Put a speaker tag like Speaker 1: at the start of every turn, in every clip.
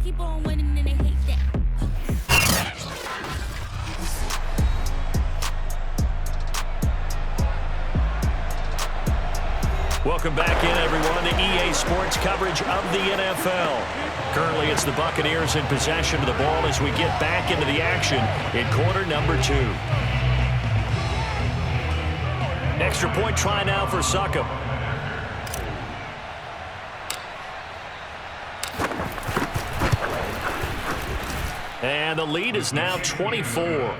Speaker 1: keep on winning and they hate that.
Speaker 2: Welcome back in, everyone, to EA Sports coverage of the NFL. Currently, it's the Buccaneers in possession of the ball as we get back into the action in quarter number 2. Extra point try now for Succop. And the lead is now 24.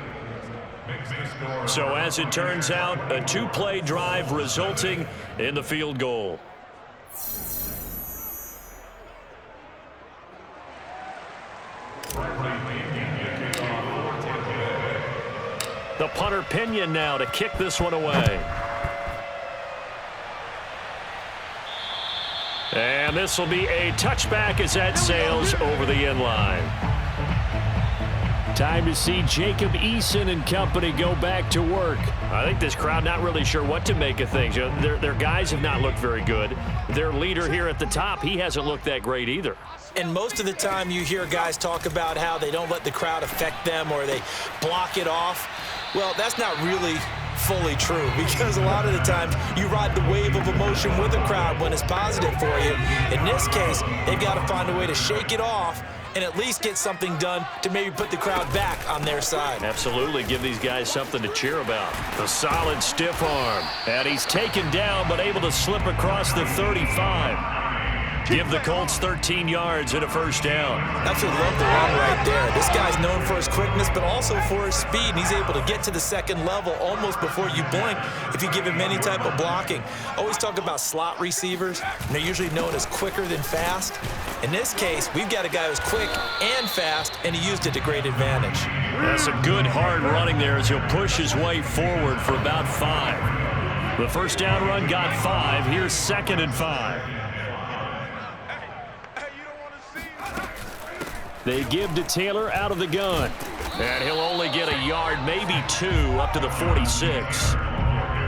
Speaker 2: So as it turns out, a 2-play drive resulting in the field goal. The punter Pinion now to kick this one away. And this will be a touchback as that sails over the end line. Time to see Jacob Eason and company go back to work. I think this crowd not really sure what to make of things. You know, their guys have not looked very good. Their leader here at the top, he hasn't looked that great either.
Speaker 3: And most of the time you hear guys talk about how they don't let the crowd affect them or they block it off. Well, that's not really fully true, because a lot of the times you ride the wave of emotion with a crowd when it's positive for you. In this case, they've got to find a way to shake it off and at least get something done to maybe put the crowd back on their side.
Speaker 2: Absolutely. Give these guys something to cheer about. The solid stiff arm. And he's taken down, but able to slip across the 35. Give the Colts 13 yards and a first down.
Speaker 3: Absolutely love the run right there. This guy's known for his quickness, but also for his speed. And he's able to get to the second level almost before you blink if you give him any type of blocking. Always talk about slot receivers, and they're usually known as quicker than fast. In this case, we've got a guy who's quick and fast, and he used it to great advantage.
Speaker 2: That's a good hard running there as he'll push his way forward for about 5. The first down run got 5. Here's 2nd and 5. They give to Taylor out of the gun. And he'll only get a yard, maybe 2, up to the 46.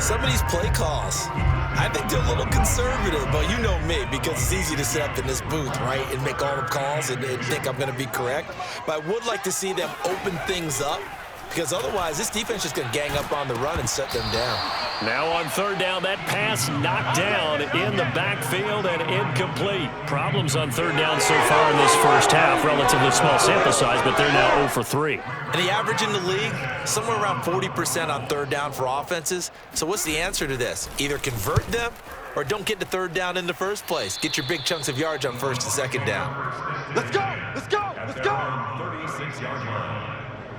Speaker 3: Some of these play calls, I think they're a little conservative, but you know me, because it's easy to sit up in this booth, right, and make all the calls and think I'm going to be correct. But I would like to see them open things up, because otherwise this defense is going to gang up on the run and set them down.
Speaker 2: Now on 3rd down, that pass knocked down in the backfield and incomplete. Problems on 3rd down so far in this first half. Relatively small sample size, but they're now 0 for 3.
Speaker 3: And the average in the league, somewhere around 40% on 3rd down for offenses. So what's the answer to this? Either convert them or don't get to 3rd down in the first place. Get your big chunks of yards on 1st and 2nd down.
Speaker 4: Let's go! Let's go! Let's go!
Speaker 2: 36-yard line.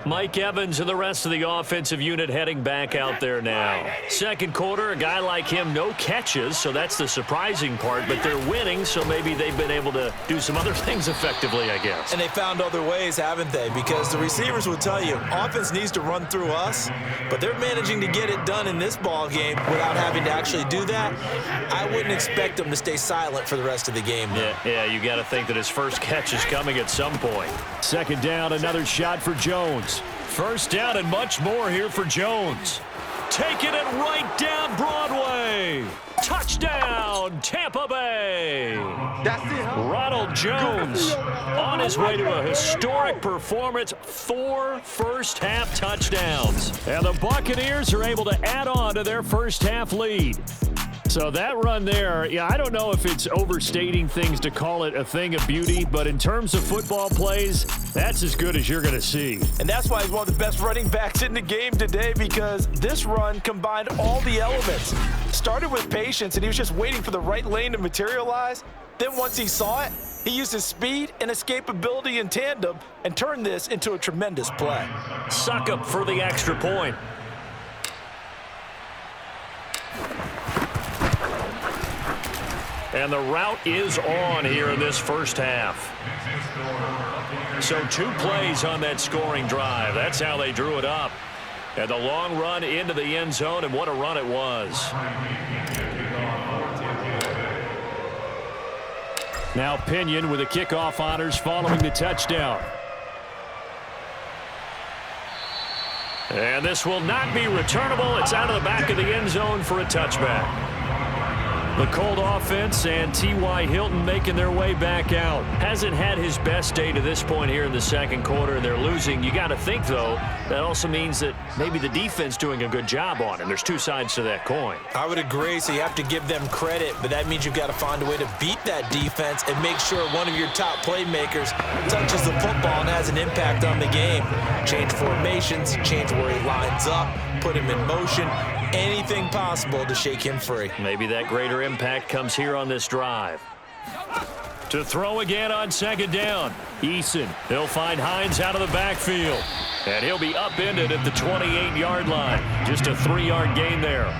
Speaker 2: Mike Evans and the rest of the offensive unit heading back out there now. Second quarter, a guy like him, no catches, so that's the surprising part, but they're winning, so maybe they've been able to do some other things effectively, I guess.
Speaker 3: And they found other ways, haven't they? Because the receivers will tell you, offense needs to run through us, but they're managing to get it done in this ball game without having to actually do that. I wouldn't expect them to stay silent for the rest of the game.
Speaker 2: Yeah, you got to think that his first catch is coming at some point. 2nd down, another shot for Jones. First down and much more here for Jones. Taking it right down Broadway. Touchdown, Tampa Bay.
Speaker 4: That's it, huh?
Speaker 2: Ronald Jones on his way to a historic performance. 4 first-half touchdowns. And the Buccaneers are able to add on to their first-half lead. So that run there, yeah, I don't know if it's overstating things to call it a thing of beauty, but in terms of football plays, that's as good as you're going to see.
Speaker 3: And that's why he's one of the best running backs in the game today, because this run combined all the elements. Started with patience, and he was just waiting for the right lane to materialize. Then once he saw it, he used his speed and escapability in tandem and turned this into a tremendous play.
Speaker 2: Succop for the extra point. And the route is on here in this first half. So 2 plays on that scoring drive. That's how they drew it up. And the long run into the end zone, and what a run it was. Now Pinion with the kickoff honors following the touchdown. And this will not be returnable. It's out of the back of the end zone for a touchback. The Colt offense and T.Y. Hilton making their way back out. Hasn't had his best day to this point here in the second quarter, and they're losing. You got to think, though, that also means that maybe the defense doing a good job on him. There's two sides to that coin.
Speaker 3: I would agree, so you have to give them credit, but that means you've got to find a way to beat that defense and make sure one of your top playmakers touches the football and has an impact on the game. Change formations, change where he lines up, put him in motion. Anything possible to shake him free.
Speaker 2: Maybe that greater impact comes here on this drive. To throw again on second down. Eason, he'll find Hines out of the backfield. And he'll be upended at the 28-yard line. Just a 3-yard gain there.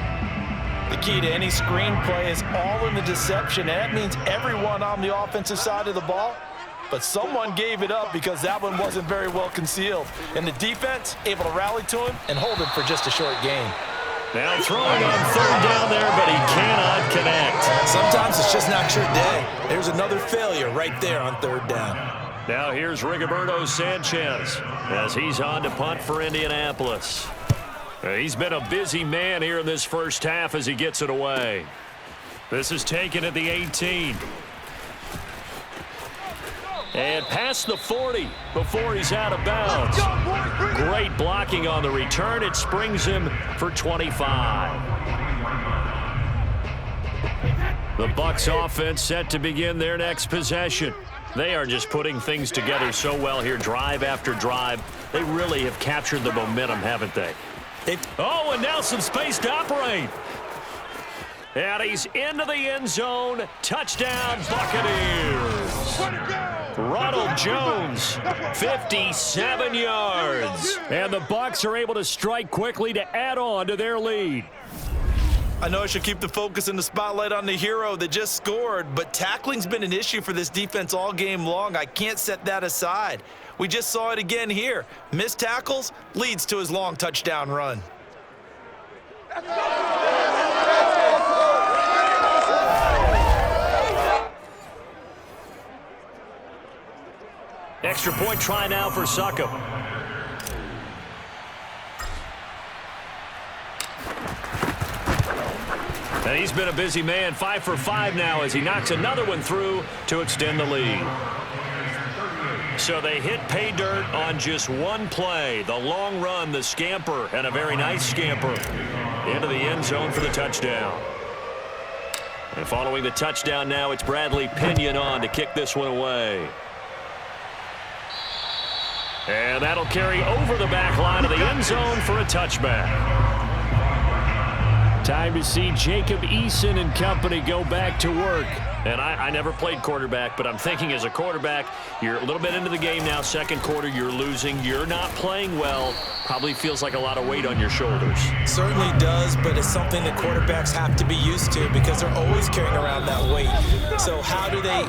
Speaker 3: The key to any screenplay is all in the deception. And that means everyone on the offensive side of the ball. But someone gave it up because that one wasn't very well concealed. And the defense able to rally to him and hold him for just a short gain.
Speaker 2: Now throwing on third down there, but he cannot connect.
Speaker 3: Sometimes it's just not your day. There's another failure right there on third down.
Speaker 2: Now here's Rigoberto Sanchez as he's on to punt for Indianapolis. He's been a busy man here in this first half as he gets it away. This is taken at the 18. And past the 40 before he's out of bounds. Great blocking on the return. It springs him for 25. The Bucs offense set to begin their next possession. They are just putting things together so well here, drive after drive. They really have captured the momentum, haven't they? Oh, and now some space to operate. And he's into the end zone. Touchdown, Buccaneers. Ronald Jones, 57 yards. And the Bucs are able to strike quickly to add on to their lead.
Speaker 3: I know I should keep the focus and the spotlight on the hero that just scored, but tackling's been an issue for this defense all game long. I can't set that aside. We just saw it again here. Missed tackles leads to his long touchdown run.
Speaker 2: Extra point try now for Succop. And he's been a busy man, 5 for 5 now as he knocks another one through to extend the lead. So they hit pay dirt on just one play. The long run, the scamper, and a very nice scamper into the end zone for the touchdown. And following the touchdown now, it's Bradley Pinion on to kick this one away. And that'll carry over the back line of the end zone for a touchback. Time to see Jacob Eason and company go back to work. And I never played quarterback, but I'm thinking as a quarterback, you're a little bit into the game now. Second quarter, you're losing. You're not playing well. Probably feels like a lot of weight on your shoulders.
Speaker 3: Certainly does, but it's something that quarterbacks have to be used to because they're always carrying around that weight. So how do they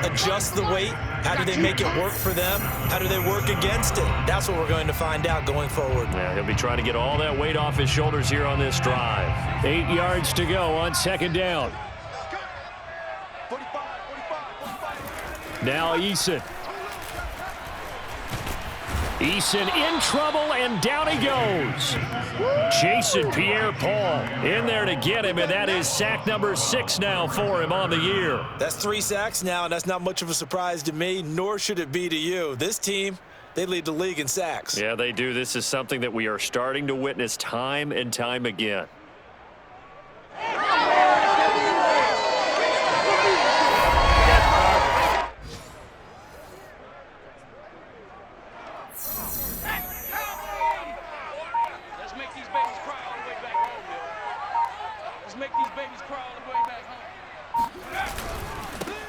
Speaker 3: adjust the weight? How do they make it work for them? How do they work against it? That's what we're going to find out going forward.
Speaker 2: Yeah, he'll be trying to get all that weight off his shoulders here on this drive. 8 yards to go on second down. Now Eason. Eason in trouble, and down he goes. Jason Pierre-Paul in there to get him, and that is sack number 6 now for him on the year.
Speaker 3: That's 3 sacks now, and that's not much of a surprise to me, nor should it be to you. This team, they lead the league in sacks.
Speaker 2: Yeah, they do. This is something that we are starting to witness time and time again.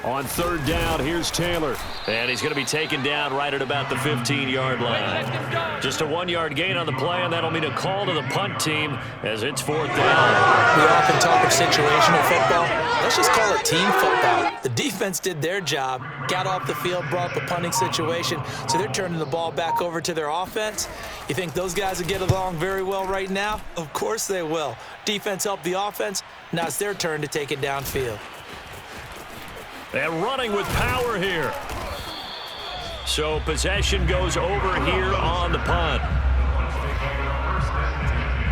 Speaker 2: On third down, here's Taylor. And he's going to be taken down right at about the 15-yard line. Just a 1-yard gain on the play, and that'll mean a call to the punt team as it's fourth down.
Speaker 3: We often talk of situational football. Let's just call it team football. The defense did their job, got off the field, brought up a punting situation, so they're turning the ball back over to their offense. You think those guys will get along very well right now? Of course they will. Defense helped the offense. Now it's their turn to take it downfield.
Speaker 2: And running with power here. So possession goes over here on the punt.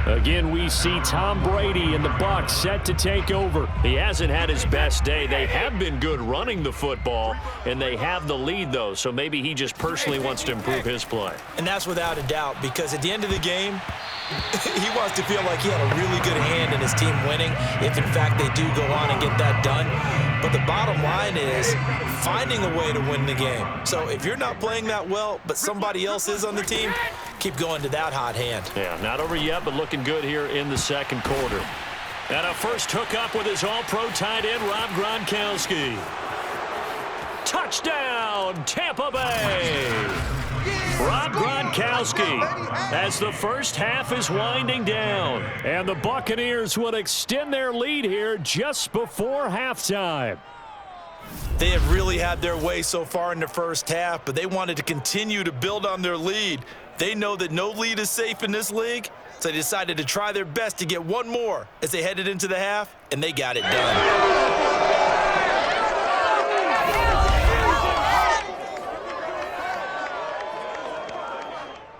Speaker 2: Again, we see Tom Brady and the Bucs set to take over. He hasn't had his best day. They have been good running the football, and they have the lead, though, so maybe he just personally wants to improve his play.
Speaker 3: And that's without a doubt, because at the end of the game, he wants to feel like he had a really good hand in his team winning, if in fact they do go on and get that done. But the bottom line is finding a way to win the game. So if you're not playing that well, but somebody else is on the team, keep going to that hot hand.
Speaker 2: Yeah, not over yet, but looking good here in the second quarter. And a first hookup with his all-pro tight end, Rob Gronkowski. Touchdown, Tampa Bay! Rob Gronkowski as the first half is winding down. And the Buccaneers will extend their lead here just before halftime.
Speaker 3: They have really had their way so far in the first half, but they wanted to continue to build on their lead. They know that no lead is safe in this league, so they decided to try their best to get one more as they headed into the half, and they got it done.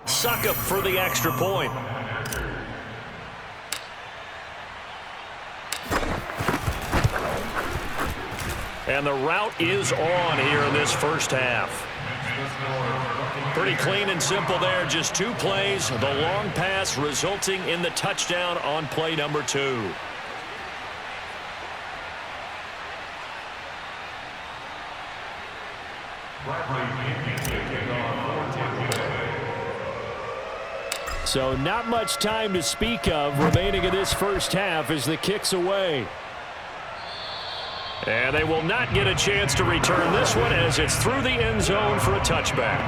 Speaker 2: Suck up for the extra point. And the route is on here in this first half. Pretty clean and simple there. Just 2 plays. The long pass resulting in the touchdown on play number 2. So not much time to speak of remaining in this first half as the kick's away. And they will not get a chance to return this one as it's through the end zone for a touchback.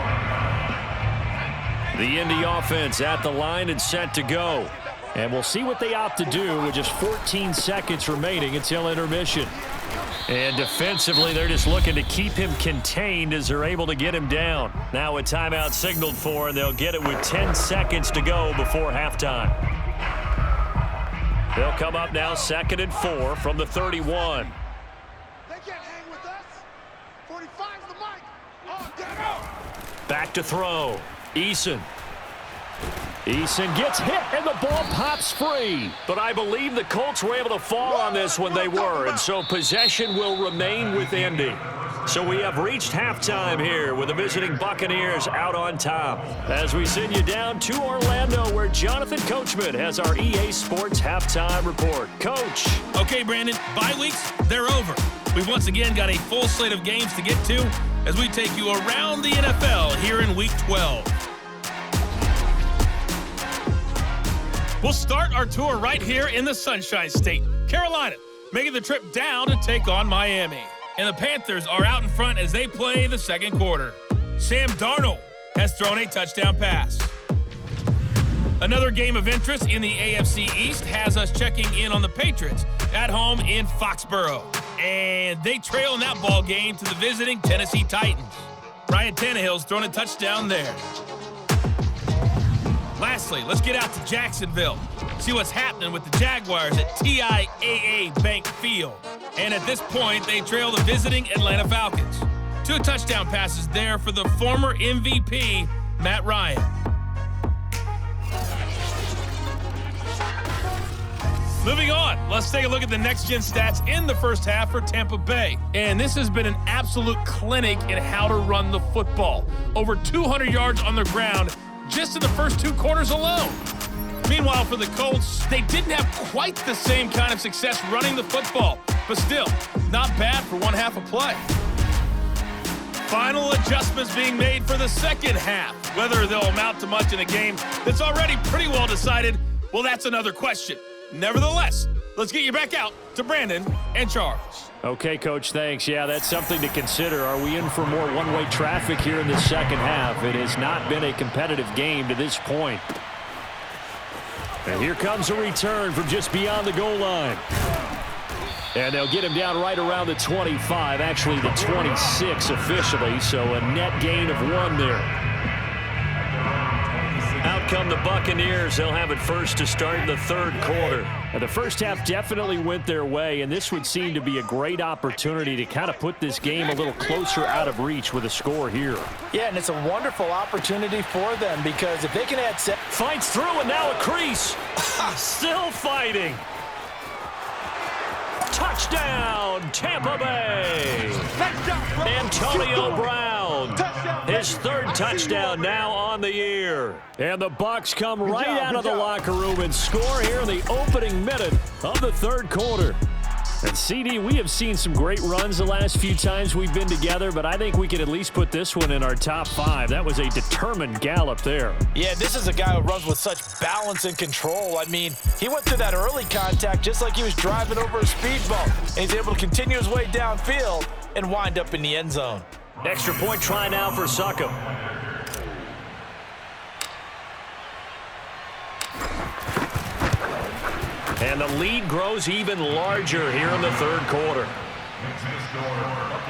Speaker 2: The Indy offense at the line and set to go. And we'll see what they opt to do with just 14 seconds remaining until intermission. And defensively, they're just looking to keep him contained as they're able to get him down. Now a timeout signaled for, and they'll get it with 10 seconds to go before halftime. They'll come up now 2nd and 4 from the 31.
Speaker 4: They can't hang with us. 45's the mic. Oh, damn.
Speaker 2: Back to throw. Eason gets hit, and the ball pops free. But I believe the Colts were able to fall on this when they were, and so possession will remain with Indy. So we have reached halftime here with the visiting Buccaneers out on top. As we send you down to Orlando, where Jonathan Coachman has our EA Sports halftime report. Coach.
Speaker 1: Okay, Brandon, bye weeks, they're over. We've once again got a full slate of games to get to as we take you around the NFL here in Week 12. We'll start our tour right here in the Sunshine State, Carolina, making the trip down to take on Miami. And the Panthers are out in front as they play the second quarter. Sam Darnold has thrown a touchdown pass. Another game of interest in the AFC East has us checking in on the Patriots at home in Foxborough. And they trail in that ball game to the visiting Tennessee Titans. Ryan Tannehill's thrown a touchdown there. Lastly, let's get out to Jacksonville, see what's happening with the Jaguars at TIAA Bank Field. And at this point, they trail the visiting Atlanta Falcons. 2 touchdown passes there for the former MVP, Matt Ryan. Moving on, let's take a look at the next-gen stats in the first half for Tampa Bay. And this has been an absolute clinic in how to run the football. Over 200 yards on the ground just in the first 2 quarters alone. Meanwhile, for the Colts, they didn't have quite the same kind of success running the football, but still, not bad for one half of play. Final adjustments being made for the second half. Whether they'll amount to much in a game that's already pretty well decided, well, that's another question. Nevertheless, let's get you back out to Brandon and Charles.
Speaker 2: Okay, Coach, thanks. Yeah, that's something to consider. Are we in for more one-way traffic here in the second half? It has not been a competitive game to this point. And here comes a return from just beyond the goal line. And they'll get him down right around the 25, actually the 26 officially, so a net gain of 1 there. Out come the Buccaneers. They'll have it first to start in the third quarter. And the first half definitely went their way, and this would seem to be a great opportunity to kind of put this game a little closer out of reach with a score here.
Speaker 3: Yeah, and it's a wonderful opportunity for them because if they can add...
Speaker 2: Fights through, and now a crease. Still fighting. Touchdown, Tampa Bay. Antonio Brown, his third touchdown now on the year. And the Bucs come right out of the locker room and score here in the opening minute of the third quarter. And CD, we have seen some great runs the last few times we've been together, but I think we can at least put this one in our top 5. That was a determined gallop there.
Speaker 3: Yeah, this is a guy who runs with such balance and control. I mean, he went through that early contact just like he was driving over a speed bump. And he's able to continue his way downfield and wind up in the end zone.
Speaker 2: Extra point try now for Succop. And the lead grows even larger here in the third quarter.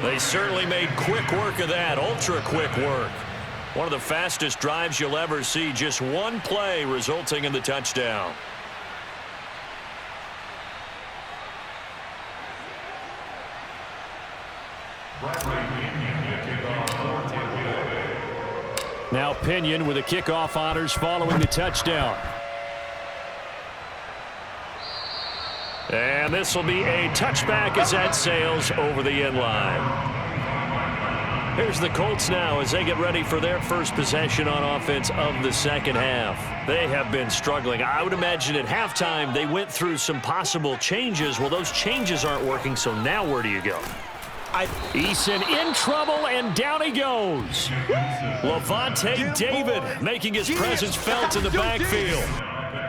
Speaker 2: They certainly made quick work of that, ultra quick work. One of the fastest drives you'll ever see, just one play resulting in the touchdown. Now Pinion with the kickoff honors following the touchdown. And this will be a touchback as that sails over the end line. Here's the Colts now as they get ready for their first possession on offense of the second half. They have been struggling. I would imagine at halftime they went through some possible changes. Well, those changes aren't working, so now where do you go? Eason in trouble, and down he goes. Levante David making his presence felt in the backfield.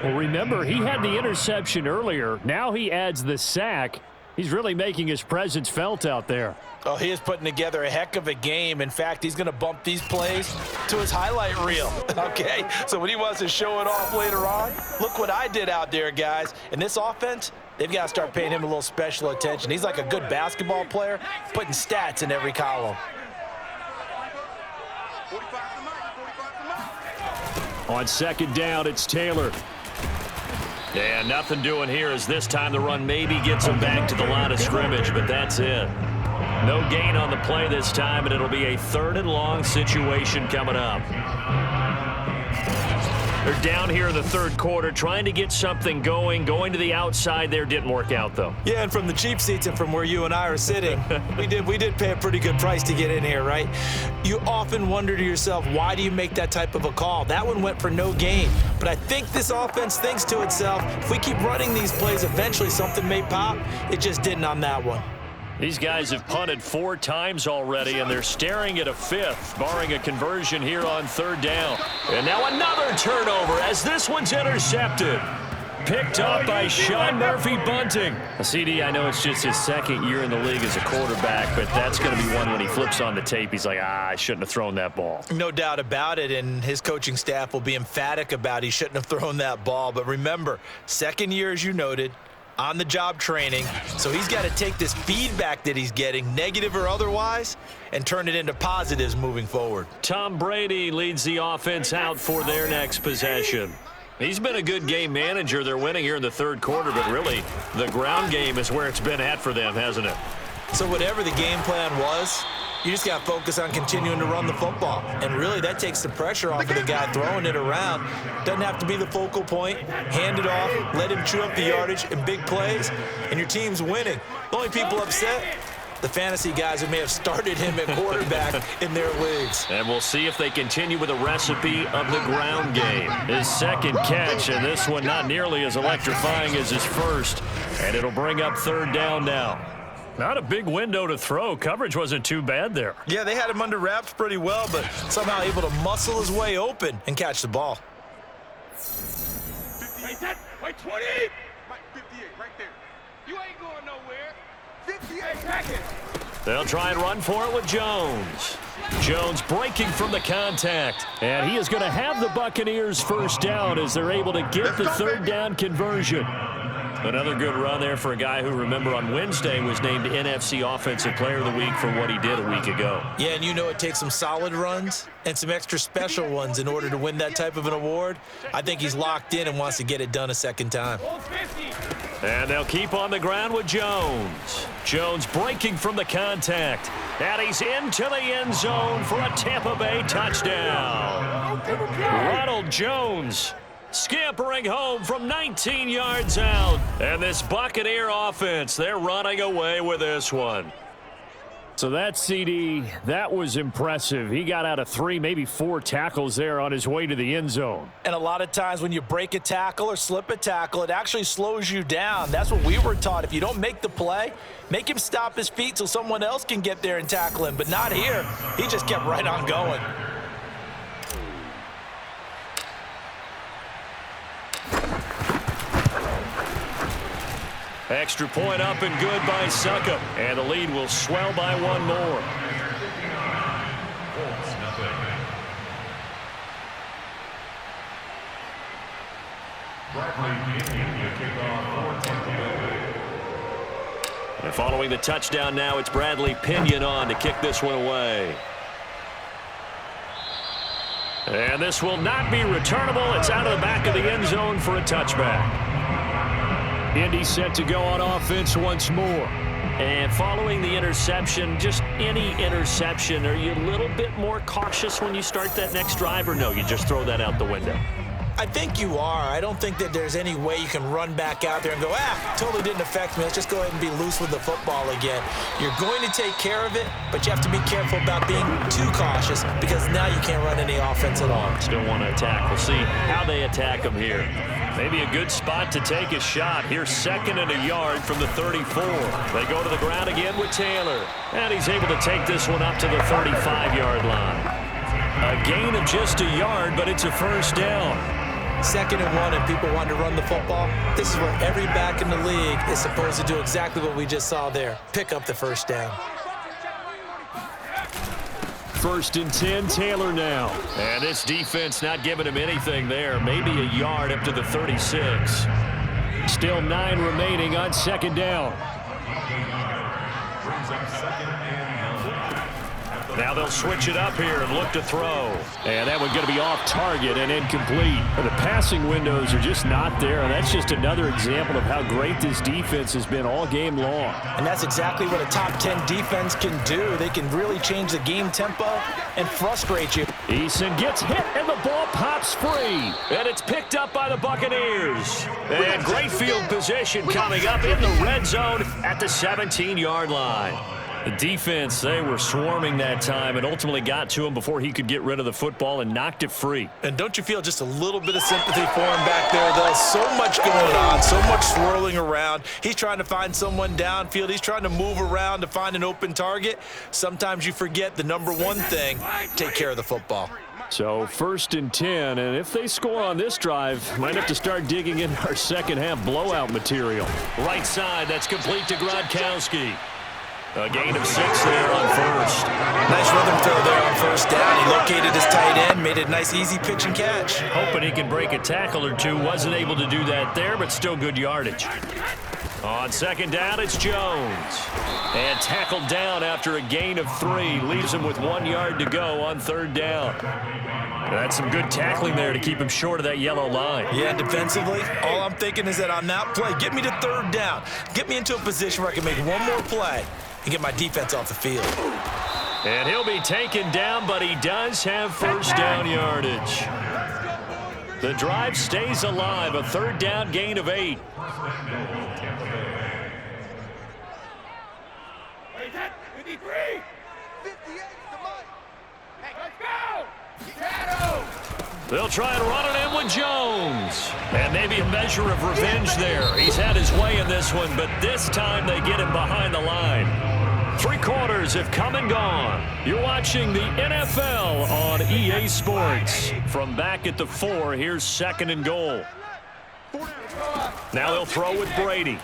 Speaker 2: Well, remember, he had the interception earlier. Now he adds the sack. He's really making his presence felt out there.
Speaker 3: Oh, he is putting together a heck of a game. In fact, he's going to bump these plays to his highlight reel. Okay, so when he wants to show it off later on, look what I did out there, guys. In this offense, they've got to start paying him a little special attention. He's like a good basketball player, putting stats in every column.
Speaker 2: On second down, it's Taylor. Yeah, nothing doing here as this time the run maybe gets him back to the line of scrimmage, but that's it. No gain on the play this time, and it'll be a 3rd and long situation coming up. They're down here in the third quarter, trying to get something going to the outside there. Didn't work out, though.
Speaker 3: Yeah, and from the cheap seats and from where you and I are sitting, we did pay a pretty good price to get in here, right? You often wonder to yourself, why do you make that type of a call? That one went for no gain. But I think this offense thinks to itself, if we keep running these plays, eventually something may pop. It just didn't on that one.
Speaker 2: These guys have punted 4 times already, and they're staring at a 5th, barring a conversion here on 3rd down. And now another turnover as this one's intercepted. Picked up by Sean Murphy-Bunting. CD, I know it's just his 2nd year in the league as a quarterback, but that's going to be one when he flips on the tape. He's like, I shouldn't have thrown that ball.
Speaker 3: No doubt about it, and his coaching staff will be emphatic about he shouldn't have thrown that ball. But remember, 2nd year, as you noted, on-the-job training, so he's got to take this feedback that he's getting, negative or otherwise, and turn it into positives moving forward.
Speaker 2: Tom Brady leads the offense out for their next possession. He's been a good game manager. They're winning here in the third quarter, but really the ground game is where it's been at for them, hasn't it?
Speaker 3: So whatever the game plan was, you just got to focus on continuing to run the football. And really, that takes the pressure off of the guy throwing it around. Doesn't have to be the focal point. Hand it off, let him chew up the yardage in big plays, and your team's winning. The only people upset, the fantasy guys who may have started him at quarterback in their leagues.
Speaker 2: And we'll see if they continue with a recipe of the ground game. His 2nd catch, and this one not nearly as electrifying as his first. And it'll bring up 3rd down now. Not a big window to throw. Coverage wasn't too bad there.
Speaker 3: Yeah, they had him under wraps pretty well, but somehow able to muscle his way open and catch the ball.
Speaker 4: 58, wait, 20! 58, right there. You ain't going nowhere. 58 seconds.
Speaker 2: They'll try and run for it with Jones. Jones breaking from the contact. And he is going to have the Buccaneers first down as they're able to get the 3rd down conversion. Another good run there for a guy who, remember, on Wednesday was named NFC Offensive Player of the Week for what he did a week ago.
Speaker 3: Yeah, and you know it takes some solid runs and some extra special ones in order to win that type of an award. I think he's locked in and wants to get it done a 2nd time.
Speaker 2: And they'll keep on the ground with Jones. Jones breaking from the contact. And he's into the end zone for a Tampa Bay touchdown. Ronald Jones Scampering home from 19 yards out. And this Buccaneer offense, they're running away with this one. So that CD, that was impressive. He got out of 3, maybe 4 tackles there on his way to the end zone.
Speaker 3: And a lot of times when you break a tackle or slip a tackle, it actually slows you down. That's what we were taught. If you don't make the play, make him stop his feet so someone else can get there and tackle him. But not here. He just kept right on going.
Speaker 2: Extra point up and good by Succop. And the lead will swell by 1 more. And following the touchdown now, it's Bradley Pinion on to kick this one away. And this will not be returnable. It's out of the back of the end zone for a touchback. Indy set to go on offense once more. And following the interception, just any interception, are you a little bit more cautious when you start that next drive, or no, you just throw that out the window?
Speaker 3: I think you are. I don't think that there's any way you can run back out there and go, totally didn't affect me. Let's just go ahead and be loose with the football again. You're going to take care of it, but you have to be careful about being too cautious because now you can't run any offense at all.
Speaker 2: Still want to attack. We'll see how they attack them here. Maybe a good spot to take a shot. Here's 2nd and a yard from the 34. They go to the ground again with Taylor. And he's able to take this one up to the 35-yard line. A gain of just a yard, but it's a first down.
Speaker 3: 2nd and 1 and people want to run the football. This is where every back in the league is supposed to do exactly what we just saw there. Pick up the first down.
Speaker 2: 1st and 10, Taylor now. And this defense not giving him anything there. Maybe a yard up to the 36. Still 9 remaining on 2nd down. Now they'll switch it up here and look to throw. And that one's going to be off target and incomplete. The passing windows are just not there, and that's just another example of how great this defense has been all game long.
Speaker 3: And that's exactly what a top 10 defense can do. They can really change the game tempo and frustrate you.
Speaker 2: Eason gets hit, and the ball pops free. And it's picked up by the Buccaneers. And great field position coming up in the red zone at the 17-yard line. The defense, they were swarming that time and ultimately got to him before he could get rid of the football and knocked it free.
Speaker 3: And don't you feel just a little bit of sympathy for him back there, though? So much going on, so much swirling around. He's trying to find someone downfield. He's trying to move around to find an open target. Sometimes you forget the number one thing, take care of the football.
Speaker 2: So 1st and 10, and if they score on this drive, might have to start digging in our second half blowout material. Right side, that's complete to Gronkowski. A gain of 6 there on 1st.
Speaker 3: Nice rhythm throw there on 1st down. He located his tight end, made it a nice easy pitch and catch.
Speaker 2: Hoping he can break a tackle or two. Wasn't able to do that there, but still good yardage. On 2nd down, it's Jones. And tackled down after a gain of 3. Leaves him with 1 yard to go on 3rd down. That's some good tackling there to keep him short of that yellow line.
Speaker 3: Yeah, defensively, all I'm thinking is that on that play, get me to 3rd down. Get me into a position where I can make one more play and get my defense off the field.
Speaker 2: And he'll be taken down, but he does have 1st down yardage. The drive stays alive, a 3rd down gain of 8. They'll try and run it in with Jones. And maybe a measure of revenge there. He's had his way in this one, but this time they get him behind the line. 3 quarters have come and gone. You're watching the NFL on EA Sports. From back at the 4, here's 2nd and goal. Now they'll throw with Brady.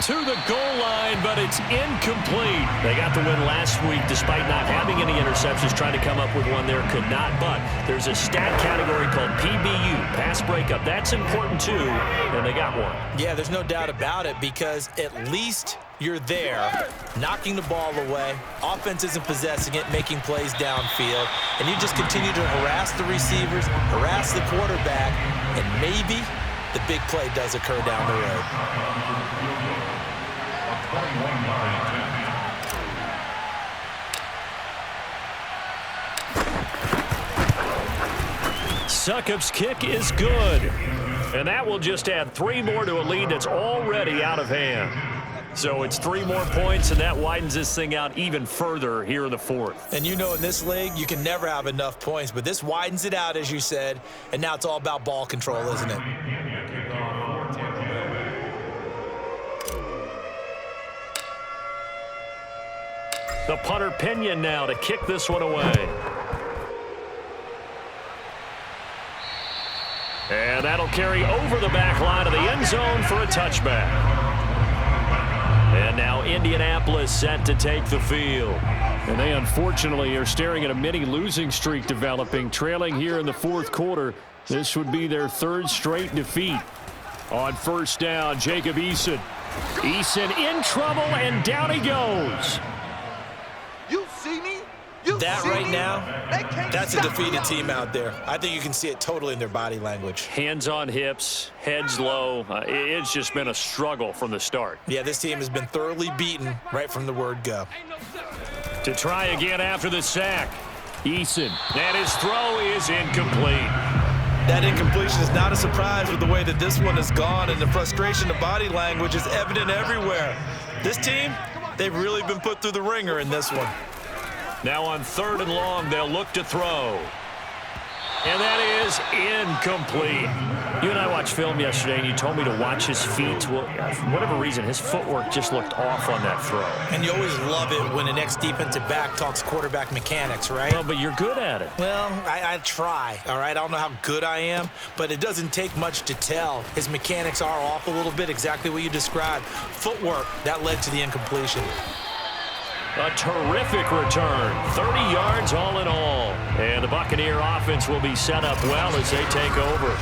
Speaker 2: To the goal line, but it's incomplete. They got the win last week despite not having any interceptions. Trying to come up with one there, could not. But there's a stat category called PBU, pass breakup. That's important too, and they got one.
Speaker 3: Yeah, there's no doubt about it because at least you're there, knocking the ball away. Offense isn't possessing it, making plays downfield. And you just continue to harass the receivers, harass the quarterback, and maybe the big play does occur down the road.
Speaker 2: Succop's kick is good. And that will just add 3 more to a lead that's already out of hand. So it's 3 more points, and that widens this thing out even further here in the 4th.
Speaker 3: And you know, in this league, you can never have enough points, but this widens it out, as you said, and now it's all about ball control, isn't it?
Speaker 2: The punter Pinion now to kick this one away. And that'll carry over the back line of the end zone for a touchback. And now Indianapolis set to take the field.
Speaker 5: And they unfortunately are staring at a mini losing streak developing, trailing here in the 4th quarter. This would be their 3rd straight defeat. On first down, Jacob Eason. Eason in trouble, and down he goes.
Speaker 4: You see me?
Speaker 3: That right now, that's a defeated team out there. I think you can see it totally in their body language.
Speaker 2: Hands on hips, heads low. It's just been a struggle from the start.
Speaker 3: Yeah, this team has been thoroughly beaten right from the word go.
Speaker 2: To try again after the sack. Eason, and his throw is incomplete.
Speaker 3: That incompletion is not a surprise with the way that this one has gone, and the frustration of body language is evident everywhere. This team, they've really been put through the ringer in this one.
Speaker 2: Now on 3rd and long, they'll look to throw. And that is incomplete. You and I watched film yesterday, and you told me to watch his feet. Well, for whatever reason, his footwork just looked off on that throw.
Speaker 3: And you always love it when an ex-defensive back talks quarterback mechanics, right?
Speaker 2: Well, but you're good at it.
Speaker 3: Well, I try, all right? I don't know how good I am, but it doesn't take much to tell. His mechanics are off a little bit, exactly what you described. Footwork, that led to the incompletion.
Speaker 2: A terrific return, 30 yards all in all. And the Buccaneer offense will be set up well as they take over.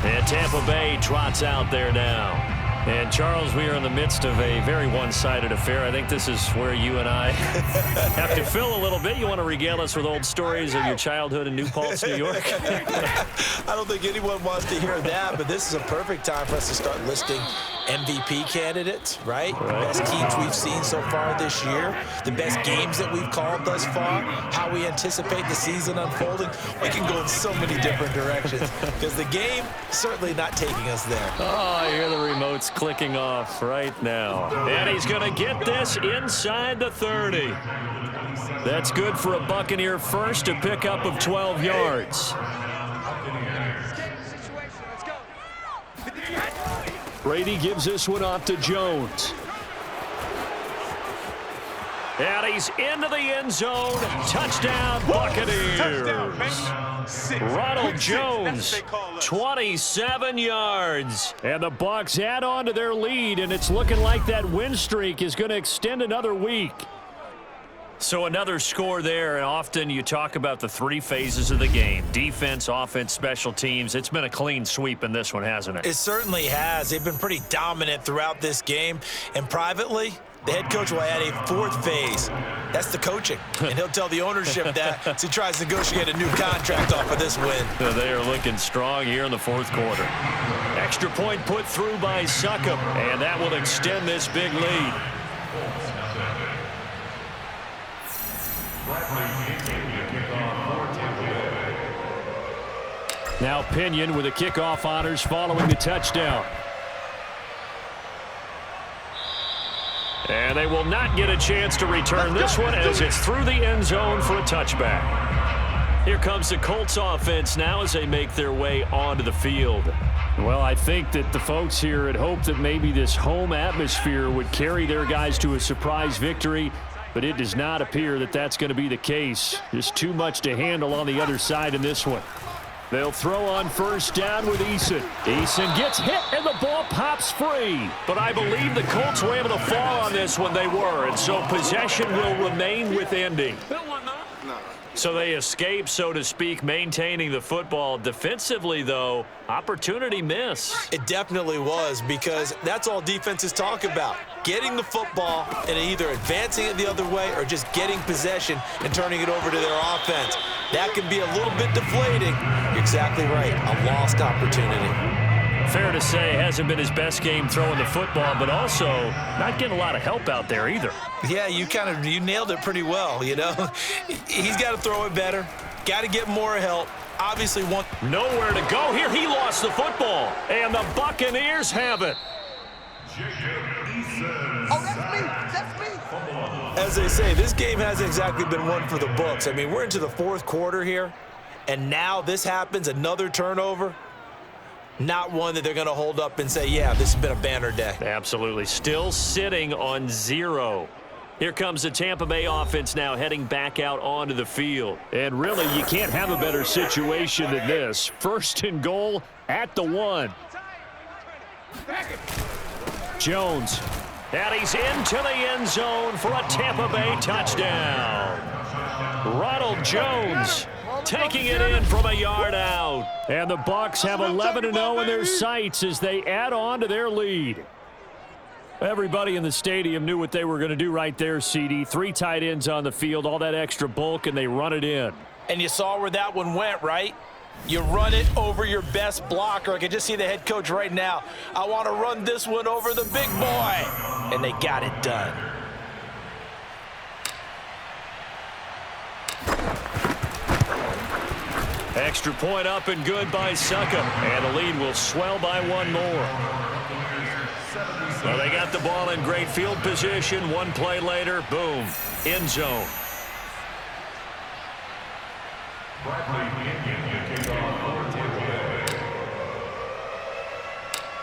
Speaker 2: And Tampa Bay trots out there now. And, Charles, we are in the midst of a very one-sided affair. I think this is where you and I have to fill a little bit. You want to regale us with old stories of your childhood in New Paltz, New York?
Speaker 3: I don't think anyone wants to hear that, but this is a perfect time for us to start listing MVP candidates, right? The best teams we've seen so far this year, the best games that we've called thus far, how we anticipate the season unfolding. We can go in so many different directions because the game certainly not taking us there.
Speaker 2: Oh, I hear the remotes clicking off right now. And he's going to get this inside the 30. That's good for a Buccaneer first, to pick up of 12 yards.
Speaker 5: Brady gives this one off to Jones.
Speaker 2: And he's into the end zone. Touchdown, Buccaneers. Ronald Jones, 27 yards.
Speaker 5: And the Bucs add on to their lead, and it's looking like that win streak is going to extend another week.
Speaker 2: So another score there, and often you talk about the 3 phases of the game: defense, offense, special teams. It's been a clean sweep in this one, hasn't it?
Speaker 3: It certainly has. They've been pretty dominant throughout this game, and privately, the head coach will add a 4th phase. That's the coaching, and he'll tell the ownership that as he tries to negotiate a new contract off of this win.
Speaker 2: They are looking strong here in the 4th quarter. Extra point put through by Succop, and that will extend this big lead.
Speaker 5: Now Pinion with the kickoff honors following the touchdown.
Speaker 2: And they will not get a chance to return this one as it's through the end zone for a touchback. Here comes the Colts offense now as they make their way onto the field.
Speaker 5: Well, I think that the folks here had hoped that maybe this home atmosphere would carry their guys to a surprise victory, but it does not appear that that's going to be the case. Just too much to handle on the other side in this one. They'll throw on first down with Eason. Eason gets hit, and the ball pops free.
Speaker 2: But I believe the Colts were able to fall on this when they were, and so possession will remain with Indy. So they escape, so to speak, maintaining the football. Defensively, though, opportunity miss.
Speaker 3: It definitely was, because that's all defenses talk about. Getting the football and either advancing it the other way or just getting possession and turning it over to their offense. That can be a little bit deflating. You're exactly right. A lost opportunity.
Speaker 2: Fair to say, hasn't been his best game throwing the football, but also not getting a lot of help out there either.
Speaker 3: Yeah, you nailed it pretty well, you know. He's got to throw it better. Got to get more help. Obviously,
Speaker 2: nowhere to go here. He lost the football, and the Buccaneers have it.
Speaker 4: Oh, that's me. That's me.
Speaker 3: As they say, this game hasn't exactly been one for the books. I mean, we're into the fourth quarter here, and now this happens, another turnover. Not one that they're going to hold up and say, yeah, this has been a banner day.
Speaker 2: Absolutely. Still sitting on 0. Here comes the Tampa Bay offense now heading back out onto the field.
Speaker 5: And really, you can't have a better situation than this. 1st and goal at the 1. Jones.
Speaker 2: And he's into the end zone for a Tampa Bay touchdown. Ronald Jones taking it in from a yard out.
Speaker 5: And the Bucs have 11-0 in their sights as they add on to their lead. Everybody in the stadium knew what they were going to do right there, CD. 3 tight ends on the field, all that extra bulk, and they run it in.
Speaker 3: And you saw where that one went, right? You run it over your best blocker. I can just see the head coach right now. I want to run this one over the big boy. And they got it done.
Speaker 2: Extra point up and good by Suckup. And the lead will swell by 1 more. Well, they got the ball in great field position. 1 play later, boom, end zone.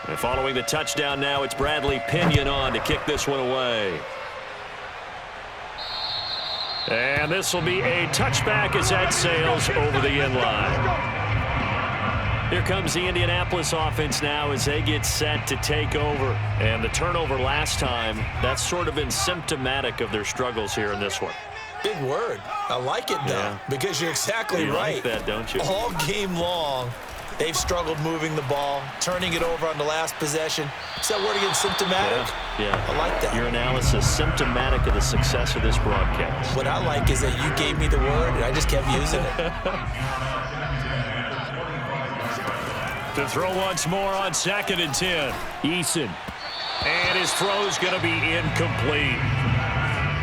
Speaker 2: And following the touchdown now, it's Bradley Pinion on to kick this one away. And this will be a touchback as that sails over the end line. Here comes the Indianapolis offense now as they get set to take over. And the turnover last time, that's sort of been symptomatic of their struggles here in this one.
Speaker 3: Big word. I like it, though, because you're exactly right.
Speaker 2: You like that, don't you?
Speaker 3: All game long, they've struggled moving the ball, turning it over on the last possession. Is that word again, symptomatic?
Speaker 2: Yeah.
Speaker 3: I like that.
Speaker 2: Your analysis, symptomatic of the success of this broadcast.
Speaker 3: What I like is that you gave me the word, and I just kept using it.
Speaker 2: To throw once more on 2nd and 10.
Speaker 5: Eason.
Speaker 2: And his throw's going to be incomplete.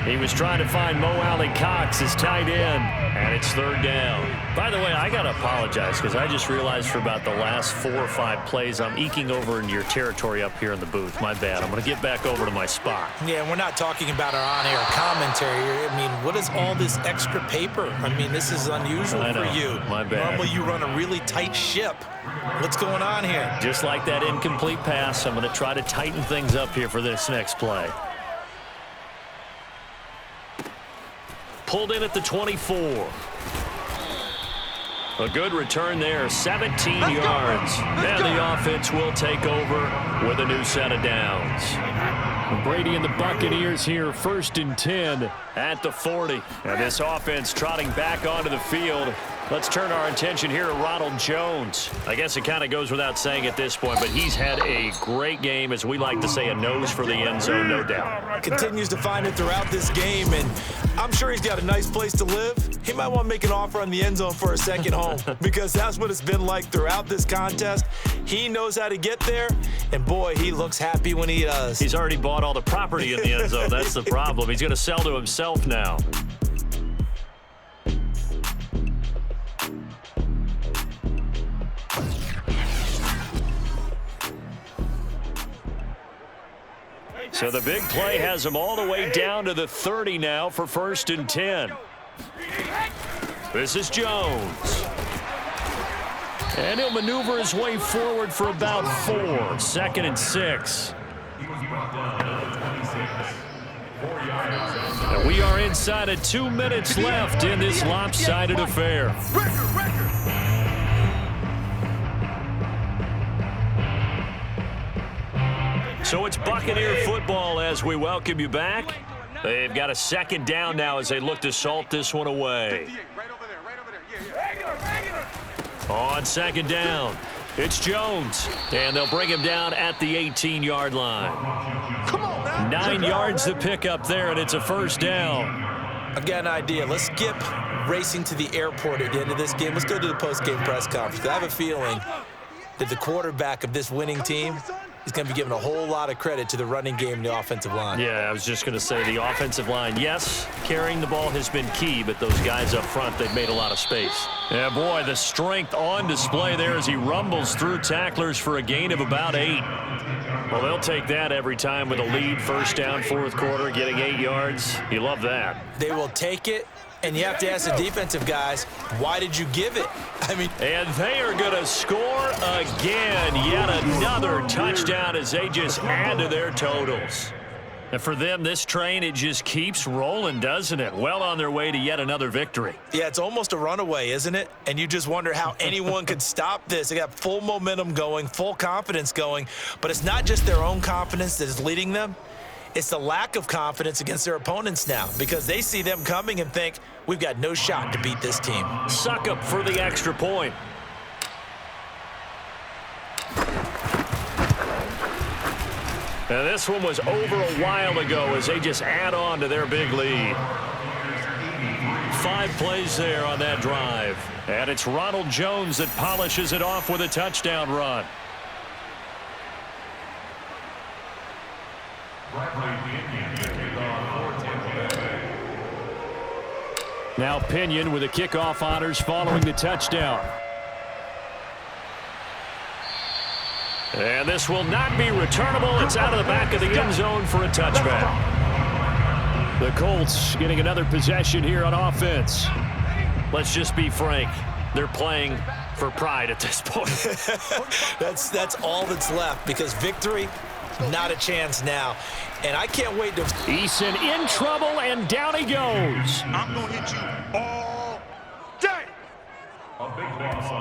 Speaker 2: He was trying to find Mo Alley-Cox, his tight end, and it's 3rd down. By the way, I got to apologize because I just realized for about the last 4 or 5 plays, I'm eking over into your territory up here in the booth. My bad. I'm going to get back over to my spot.
Speaker 3: Yeah, we're not talking about our on-air commentary. I mean, what is all this extra paper? I mean, this is unusual for you.
Speaker 2: My bad.
Speaker 3: Normally you run a really tight ship. What's going on here?
Speaker 2: Just like that incomplete pass, I'm going to try to tighten things up here for this next play. Pulled in at the 24. A good return there, 17 yards. And the offense will take over with a new set of downs.
Speaker 5: Brady and the Buccaneers here, 1st and 10
Speaker 2: at the 40. And this offense trotting back onto the field. Let's turn our attention here to Ronald Jones. I guess it kind of goes without saying at this point, but he's had a great game, as we like to say, a nose for the end zone, no doubt.
Speaker 3: Continues to find it throughout this game, and I'm sure he's got a nice place to live. He might want to make an offer on the end zone for a second home because that's what it's been like throughout this contest. He knows how to get there, and boy, he looks happy when he does.
Speaker 2: He's already bought all the property in the end zone. That's the problem. He's going to sell to himself now. So the big play has him all the way down to the 30 now for 1st and 10. This is Jones. And he'll maneuver his way forward for about 4. 2nd and 6. And we are inside of 2 minutes left in this lopsided affair. So it's Buccaneer football as we welcome you back. They've got a 2nd down now as they look to salt this one away. On 2nd down, it's Jones. And they'll bring him down at the 18-yard line. 9 yards to pick up there, and it's a 1st down.
Speaker 3: I've got an idea. Let's skip racing to the airport at the end of this game. Let's go to the post-game press conference. I have a feeling that the quarterback of this winning team is going to be giving a whole lot of credit to the running game and the offensive line.
Speaker 2: Yeah, I was just going to say the offensive line, yes, carrying the ball has been key, but those guys up front, they've made a lot of space. Yeah, boy, the strength on display there as he rumbles through tacklers for a gain of about 8. Well, they'll take that every time with a lead, first down, fourth quarter, getting 8 yards. You love that.
Speaker 3: They will take it, and you have to ask the defensive guys, why did you give it? I mean,
Speaker 2: and they are going to score again. Yet another touchdown as they just add to their totals. And for them, this train, it just keeps rolling, doesn't it? Well on their way to yet another victory.
Speaker 3: Yeah, it's almost a runaway, isn't it? And you just wonder how anyone could stop this. They got full momentum going, full confidence going. But it's not just their own confidence that is leading them. It's the lack of confidence against their opponents now because they see them coming and think, we've got no shot to beat this team.
Speaker 2: Suck up for the extra point. And this one was over a while ago as they just add on to their big lead. 5 plays there on that drive. And it's Ronald Jones that polishes it off with a touchdown run.
Speaker 5: Now Pinion with the kickoff honors following the touchdown.
Speaker 2: And this will not be returnable. It's out of the back of the end zone for a touchback.
Speaker 5: The Colts getting another possession here on offense.
Speaker 2: Let's just be frank. They're playing for pride at this point.
Speaker 3: That's all that's left because victory, not a chance now. And I can't wait to...
Speaker 5: Eason in trouble, and down he goes.
Speaker 4: I'm going to hit you all day.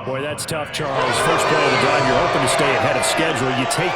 Speaker 5: Boy, that's tough, Charles. First play of the drive, you're hoping to stay ahead of schedule. You take